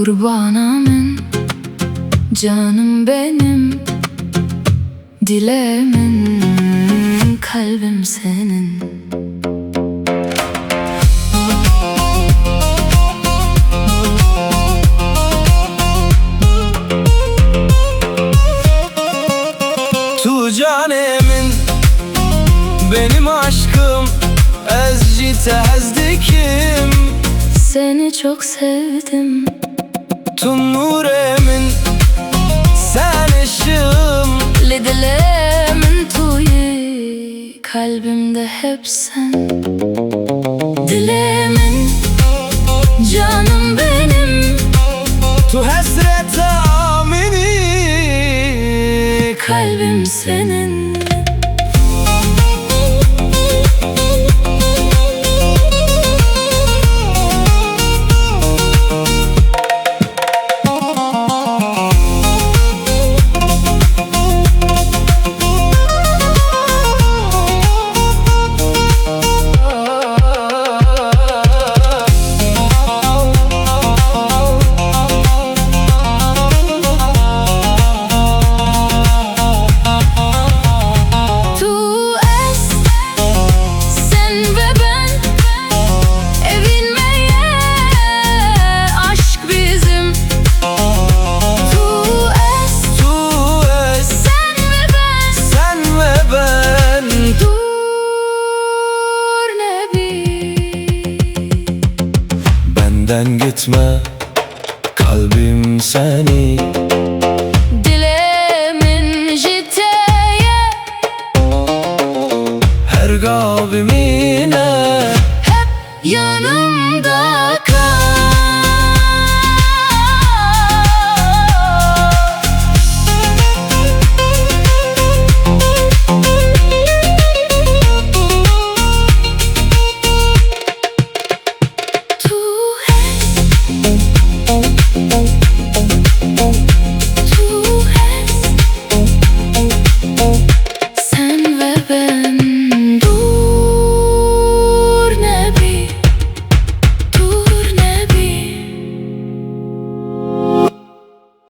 Kurbanımın, canım benim, dilemin, kalbim senin. Tu canemin, benim aşkım, ezci tezdikim. Seni çok sevdim. Tu nuremin, sen ışığım. Dilemin tuyi, kalbimde hep sen. Dilemin, canım benim, Tu hasret amini, kalbim senin. Benden gitme, kalbim seni. Dilemin jiteye, Her kalbimi